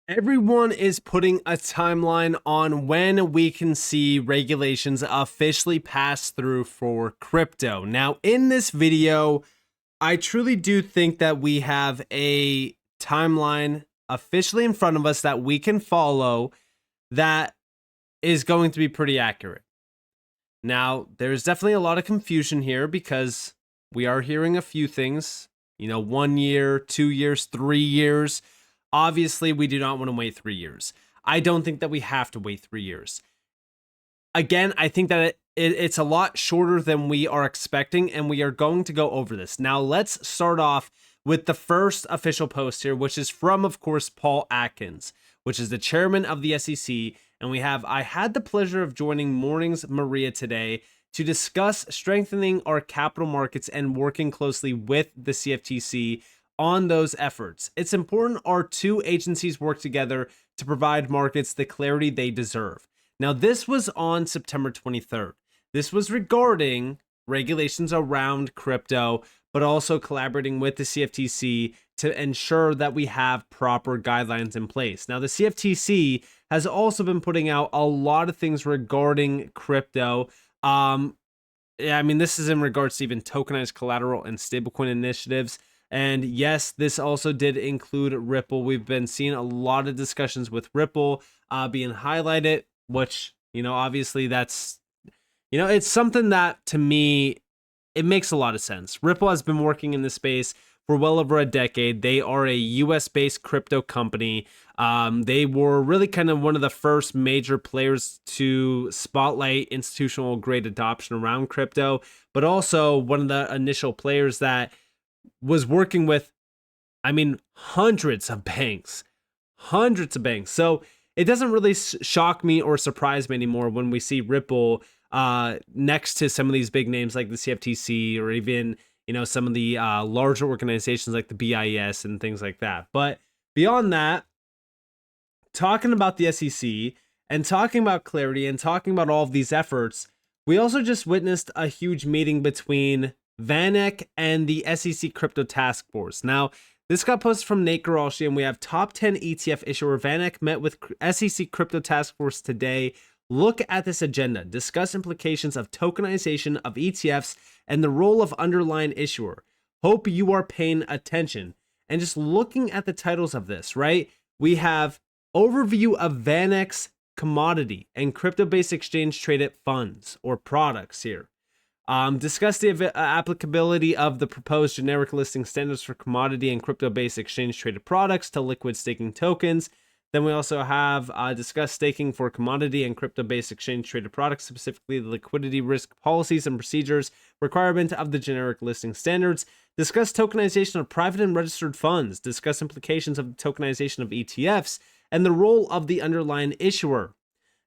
Everyone is putting a timeline on when we can see regulations officially pass through for crypto. Now, in this video, I truly do think that we have a timeline officially in front of us that we can follow that is going to be pretty accurate. Now, there's definitely a lot of confusion here because we are hearing a few things, 1 year, 2 years, 3 years. Obviously, we do not want to wait 3 years. I don't think that we have to wait 3 years. Again, I think that it's a lot shorter than we are expecting, and we are going to go over this. Now, let's start off with the first official post here, which is from, of course, Paul Atkins, which is the chairman of the SEC. And I had the pleasure of joining Mornings Maria today to discuss strengthening our capital markets and working closely with the CFTC on those efforts. It's important our two agencies work together to provide markets the clarity they deserve. Now, this was on September 23rd. This was regarding regulations around crypto, but also collaborating with the CFTC to ensure that we have proper guidelines in place. Now, the CFTC has also been putting out a lot of things regarding crypto. This is in regards to even tokenized collateral and stablecoin initiatives. And yes, this also did include Ripple. We've been seeing a lot of discussions with Ripple being highlighted, which, obviously that's, it's something that to me, it makes a lot of sense. Ripple has been working in this space for well over a decade. They are a US-based crypto company. They were really kind of one of the first major players to spotlight institutional grade adoption around crypto, but also one of the initial players that was working with, hundreds of banks. So it doesn't really shock me or surprise me anymore when we see Ripple next to some of these big names like the CFTC or even, some of the larger organizations like the BIS and things like that. But beyond that, talking about the SEC and talking about clarity and talking about all of these efforts, we also just witnessed a huge meeting between VanEck and the SEC Crypto Task Force. Now, this got posted from Nate Garashi, and we have top 10 ETF issuer VanEck met with SEC Crypto Task Force today. Look at this agenda. Discuss implications of tokenization of ETFs and the role of underlying issuer. Hope you are paying attention. And just looking at the titles of this, right? We have overview of VanEck's commodity and crypto-based exchange traded funds or products here. Discuss the applicability of the proposed generic listing standards for commodity and crypto-based exchange-traded products to liquid staking tokens. Then we also have discuss staking for commodity and crypto-based exchange-traded products, specifically the liquidity risk policies and procedures, requirement of the generic listing standards. Discuss tokenization of private and registered funds. Discuss implications of the tokenization of ETFs and the role of the underlying issuer.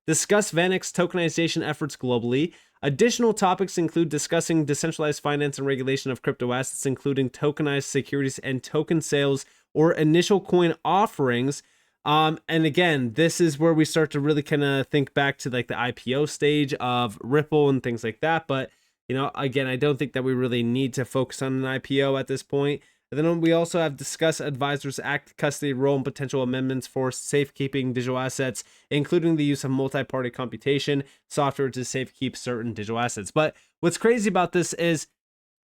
Discuss VanEck's tokenization efforts globally. Additional topics include discussing decentralized finance and regulation of crypto assets, including tokenized securities and token sales or initial coin offerings. And again, this is where we start to really kind of think back to like the IPO stage of Ripple and things like that. But, again, I don't think that we really need to focus on an IPO at this point. And then we also have discuss advisors act custody role and potential amendments for safekeeping digital assets, including the use of multi-party computation software to safekeep certain digital assets. But what's crazy about this is,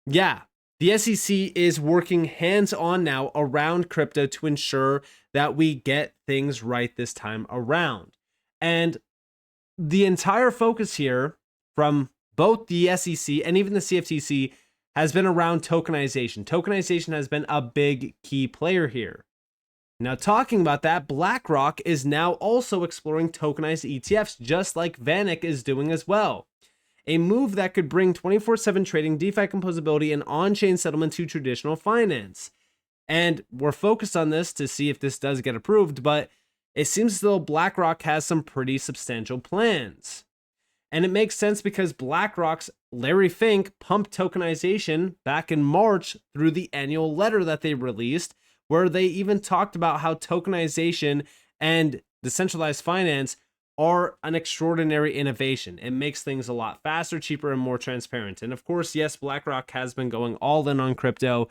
the SEC is working hands-on now around crypto to ensure that we get things right this time around. And the entire focus here from both the SEC and even the CFTC has been around tokenization. Tokenization has been a big key player here. Now, talking about that, BlackRock is now also exploring tokenized ETFs, just like VanEck is doing as well. A move that could bring 24/7 trading, DeFi composability, and on-chain settlement to traditional finance. And we're focused on this to see if this does get approved, but it seems as though BlackRock has some pretty substantial plans. And it makes sense because BlackRock's Larry Fink pumped tokenization back in March through the annual letter that they released, where they even talked about how tokenization and decentralized finance are an extraordinary innovation. It makes things a lot faster, cheaper, and more transparent. And of course, yes, BlackRock has been going all in on crypto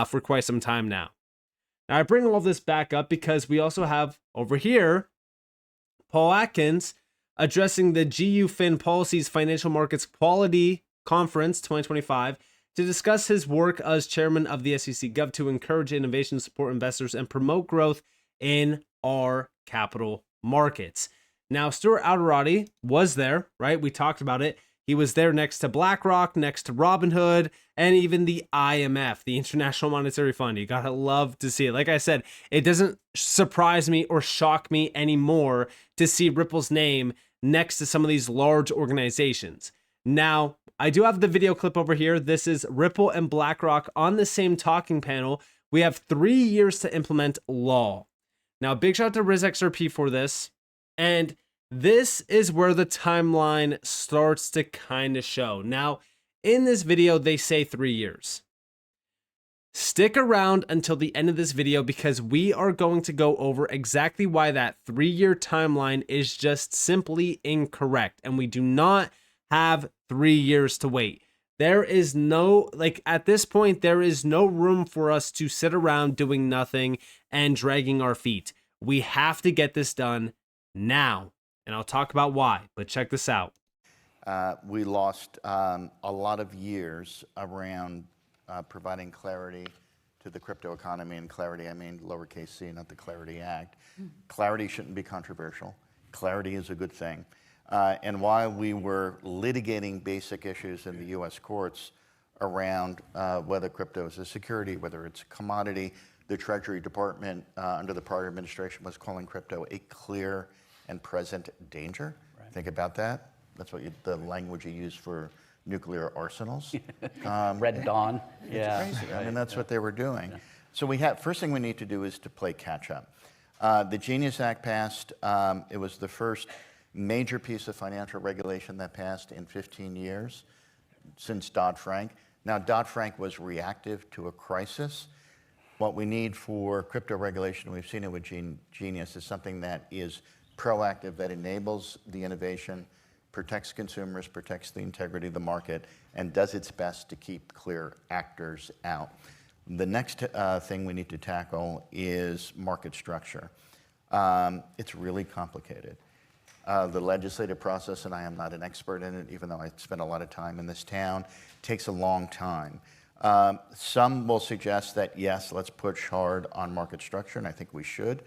for quite some time now. Now, I bring all this back up because we also have over here Paul Atkins addressing the GU Policies Financial Markets Quality Conference 2025 to discuss his work as chairman of the SEC Gov to encourage innovation, support investors, and promote growth in our capital markets. Now, Stuart Alderoty was there, right? We talked about it. He was there next to BlackRock, next to Robinhood, and even the IMF, the International Monetary Fund. You gotta love to see it. Like I said, it doesn't surprise me or shock me anymore to see Ripple's name next to some of these large organizations. Now, I do have the video clip over here. This is Ripple and BlackRock on the same talking panel. We have 3 years to implement law. Now, big shout out to RizXRP for this. And this is where the timeline starts to kind of show. Now, in this video, they say 3 years. Stick around until the end of this video because we are going to go over exactly why that 3-year timeline is just simply incorrect. And we do not have 3 years to wait. There is no, like at this point, there is no room for us to sit around doing nothing and dragging our feet. We have to get this done now. And I'll talk about why, but check this out. We lost a lot of years around providing clarity to the crypto economy, and clarity, I mean lowercase c, not the Clarity Act. Clarity shouldn't be controversial. Clarity is a good thing. And while we were litigating basic issues in the US courts around whether crypto is a security, whether it's a commodity, the Treasury Department under the prior administration was calling crypto a clear and present danger. Right. Think about that. That's what the language you use for nuclear arsenals. Red Dawn. Yeah. It's crazy. Right. I mean, that's what they were doing. Yeah. So first thing we need to do is to play catch up. The Genius Act passed. It was the first major piece of financial regulation that passed in 15 years since Dodd-Frank. Now, Dodd-Frank was reactive to a crisis. What we need for crypto regulation, we've seen it with Genius, is something that is proactive, that enables the innovation, protects consumers, protects the integrity of the market, and does its best to keep clear actors out. The next thing we need to tackle is market structure. It's really complicated. The legislative process, and I am not an expert in it, even though I spent a lot of time in this town, takes a long time. Some will suggest that, yes, let's push hard on market structure, and I think we should.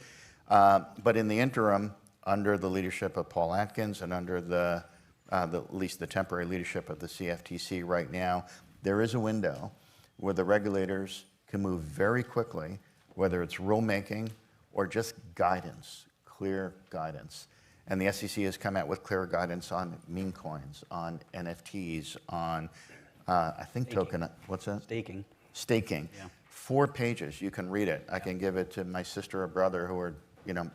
But in the interim, under the leadership of Paul Atkins and under at least the temporary leadership of the CFTC right now, there is a window where the regulators can move very quickly, whether it's rulemaking or just guidance, clear guidance. And the SEC has come out with clear guidance on meme coins, on NFTs, on, I think token, what's that? Staking. Staking. Yeah. 4 pages, you can read it. I can give it to my sister or brother who are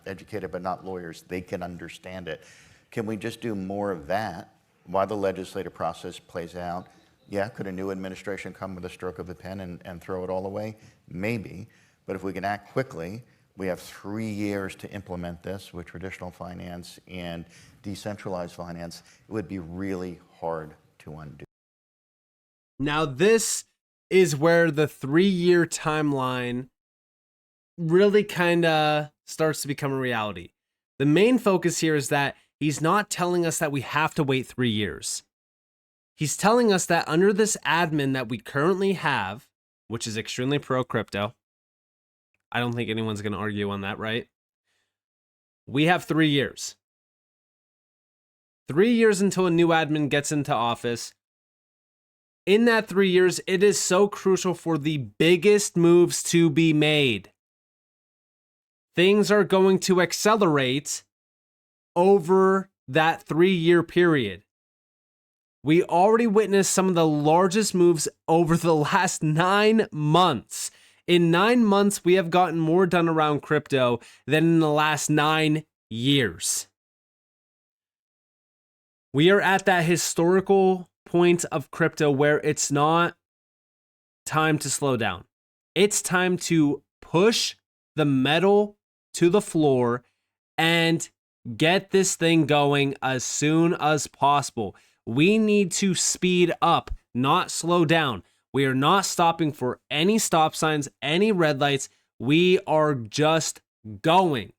educated but not lawyers. They can understand it. Can we just do more of that while the legislative process plays out? Yeah, could a new administration come with a stroke of the pen and throw it all away? Maybe, but if we can act quickly, we have 3 years to implement this with traditional finance and decentralized finance. It would be really hard to undo. Now, this is where the 3-year timeline really kind of starts to become a reality. The main focus here is that he's not telling us that we have to wait 3 years. He's telling us that under this admin that we currently have, which is extremely pro-crypto, I don't think anyone's going to argue on that, right? We have 3 years. 3 years until a new admin gets into office. In that 3 years, it is so crucial for the biggest moves to be made. Things are going to accelerate over that 3-year period. We already witnessed some of the largest moves over the last 9 months. In 9 months, we have gotten more done around crypto than in the last 9 years. We are at that historical point of crypto where it's not time to slow down. It's time to push the metal to the floor and get this thing going as soon as possible. We need to speed up, not slow down. We are not stopping for any stop signs, any red lights. We are just going.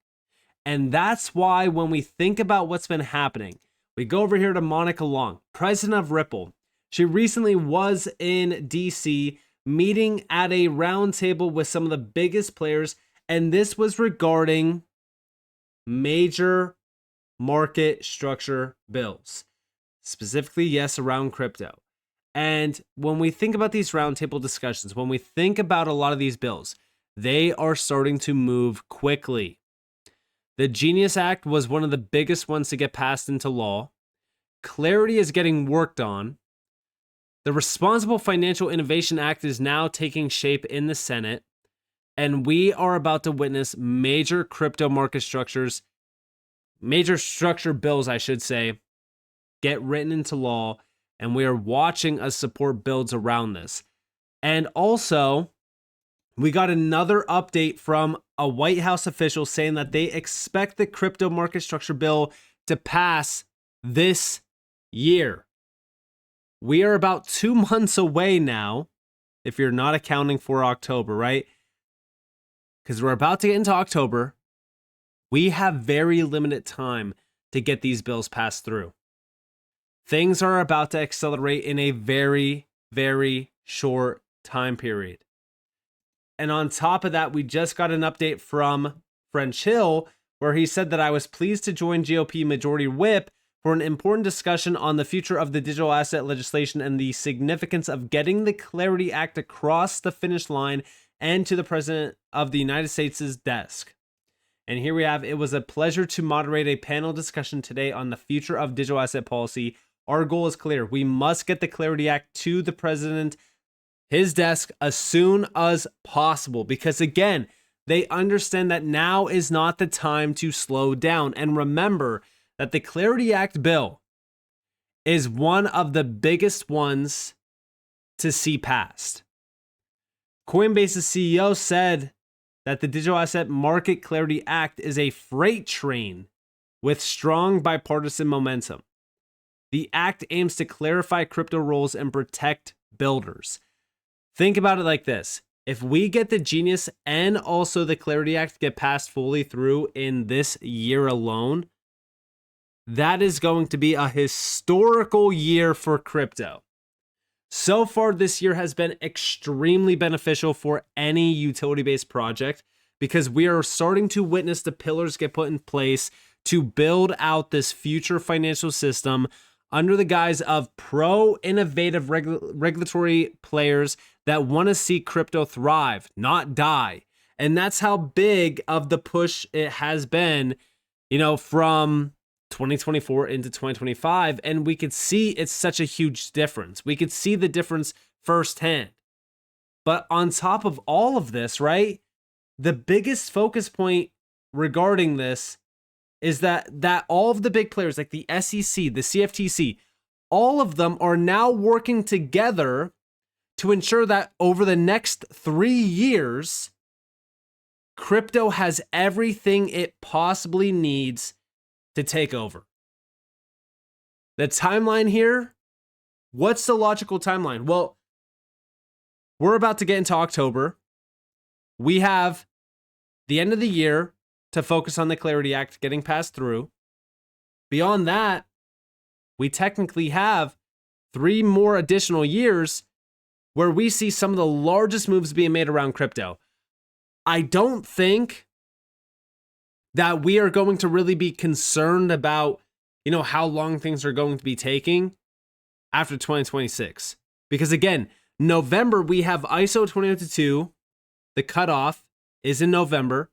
And that's why when we think about what's been happening, we go over here to Monica Long, president of Ripple. She recently was in DC meeting at a roundtable with some of the biggest players, and this was regarding major market structure bills. Specifically, yes, around crypto. And when we think about these roundtable discussions, when we think about a lot of these bills, they are starting to move quickly. The Genius Act was one of the biggest ones to get passed into law. Clarity is getting worked on. The Responsible Financial Innovation Act is now taking shape in the Senate. And we are about to witness major crypto market structures, major structure bills, I should say, get written into law. And we are watching us support builds around this. And also, we got another update from a White House official saying that they expect the crypto market structure bill to pass this year. We are about 2 months away now, if you're not accounting for October, right? Because we're about to get into October. We have very limited time to get these bills passed through. Things are about to accelerate in a very, very short time period. And on top of that, we just got an update from French Hill, where he said that I was pleased to join GOP Majority Whip for an important discussion on the future of the digital asset legislation and the significance of getting the Clarity Act across the finish line and to the President of the United States' desk. And here we have, it was a pleasure to moderate a panel discussion today on the future of digital asset policy. Our goal is clear. We must get the Clarity Act to the President, his desk, as soon as possible, because again, they understand that now is not the time to slow down. And remember that the Clarity Act bill is one of the biggest ones to see passed. Coinbase's CEO said that the Digital Asset Market Clarity Act is a freight train with strong bipartisan momentum. The act aims to clarify crypto rules and protect builders. Think about it like this. If we get the Genius and also the Clarity Act get passed fully through in this year alone, that is going to be a historical year for crypto. So far, this year has been extremely beneficial for any utility-based project because we are starting to witness the pillars get put in place to build out this future financial system under the guise of pro-innovative regulatory players that want to see crypto thrive, not die. And that's how big of the push it has been, from 2024 into 2025. And we could see it's such a huge difference. We could see the difference firsthand. But on top of all of this, right, the biggest focus point regarding this is that all of the big players like the SEC, the CFTC, all of them are now working together to ensure that over the next 3 years, crypto has everything it possibly needs to take over. The timeline here, what's the logical timeline? Well, we're about to get into October. We have the end of the year to focus on the Clarity Act getting passed through. Beyond that, we technically have 3 more additional years where we see some of the largest moves being made around crypto. I don't think that we are going to really be concerned about, how long things are going to be taking after 2026. Because again, November, we have ISO 2022. The cutoff is in November.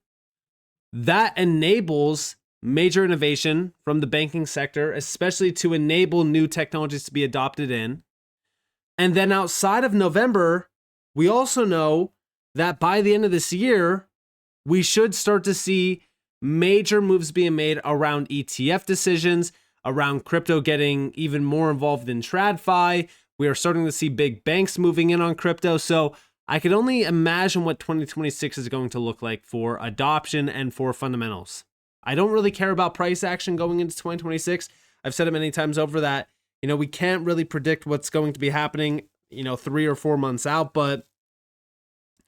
That enables major innovation from the banking sector, especially to enable new technologies to be adopted in. And then outside of November, we also know that by the end of this year, we should start to see major moves being made around ETF decisions, around crypto getting even more involved in TradFi. We are starting to see big banks moving in on crypto. So I can only imagine what 2026 is going to look like for adoption and for fundamentals. I don't really care about price action going into 2026. I've said it many times over that, we can't really predict what's going to be happening, 3 or 4 months out, but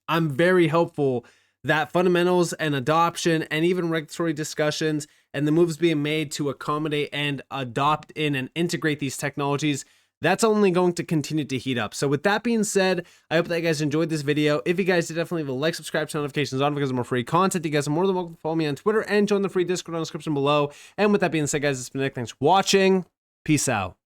I'm very hopeful that fundamentals and adoption and even regulatory discussions and the moves being made to accommodate and adopt in and integrate these technologies, that's only going to continue to heat up. So with that being said, I hope that you guys enjoyed this video. If you guys did, definitely leave a like, subscribe, turn notifications on because of more free content. You guys are more than welcome to follow me on Twitter and join the free Discord on the description below. And with that being said, guys, it's been Nick. Thanks for watching. Peace out.